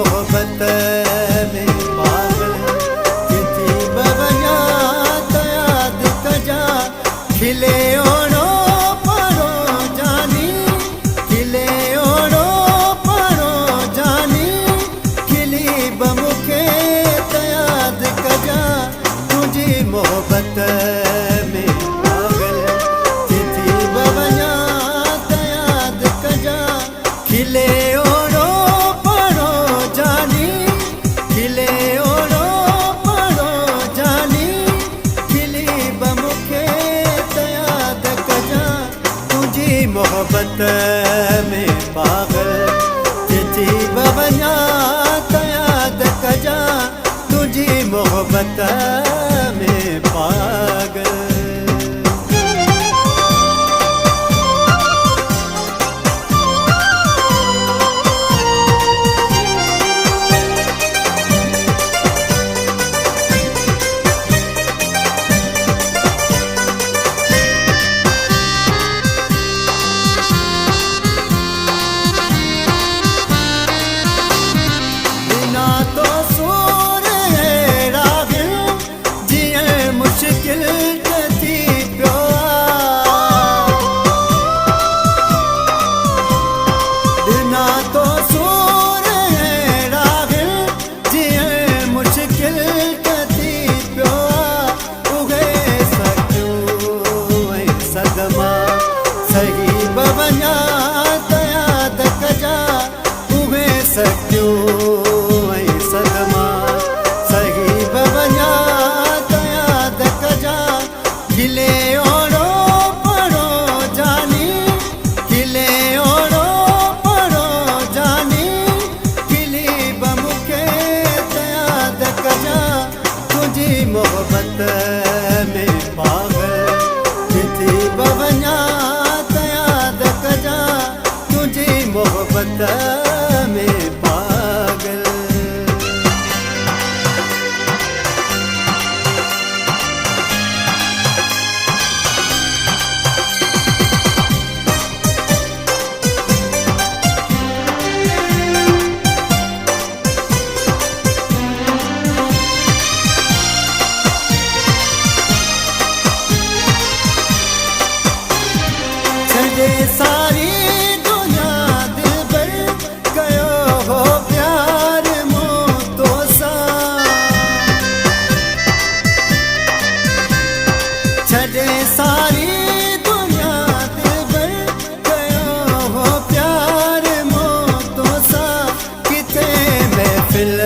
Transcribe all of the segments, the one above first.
मोहब्बत में पागल जिथी बवञा त याद कजा खिले ओड़ो परो जानी खिले ओड़ो परो जानी खिली बमुखे त याद कजा तुझी मोहब्बत में पागल जिथी बवञा त याद कजा खिले ओड़ो परो जानी खिले ओड़ो परो जानी खिली बमुखे त याद कजा तुझी मोहब्बत में पागल जिथी बवञा त याद कजा तुझी मोहब्बत में पागल। सही बवञा त याद कजा उहे सखियूं ऐं सदमा सही बवञा त याद कजा खिले ओड़ो परो जानी खिले ओड़ो परो जानी खिली बमुखे त याद कजा तुझी मोहब्बत में पागल जिथी बवञा मोहब्बत में पागल। छॾे सारी छॾे सारी दुनिया दिलबर कयो हो प्यार मौतों सां किथे महफ़िल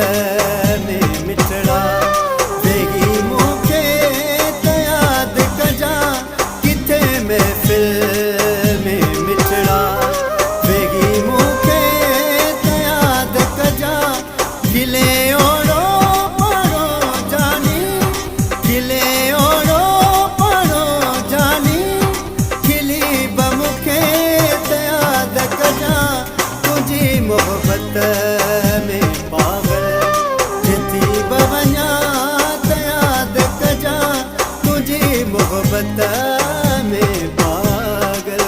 में मिठड़ा वेही मूंखे त याद कजा किथे महफ़िल में मिठड़ा वेही मूंखे त याद कजा खिले ओड़ो परो जानी खिले ओड़ो मोहब्बत में पागल जिथी बवञा त याद कजा तुझी मोहब्बत में पागल।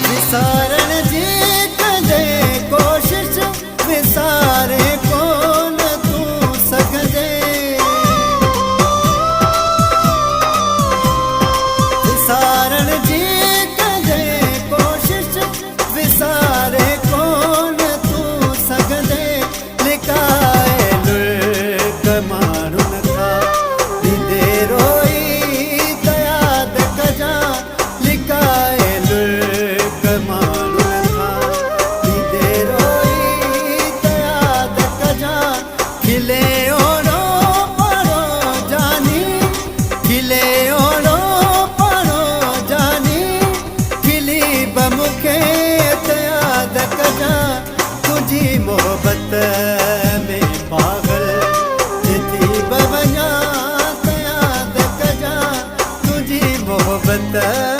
विसारण जी कदे कोशिश विसारे कोन तूं सघंदे विसारण जी कदे कोशिश विसारे कोन तूं सघंदे लिकाए लुक माण्हुनि खां ॾींदे रोई त याद कजा लिकाए खिले ओड़ो परो जानी खिले ओड़ो परो जानी खिली बमुखे त याद कजा तुझी मोहब्बत में पागल जिथी बवञा त याद कजा तुझी त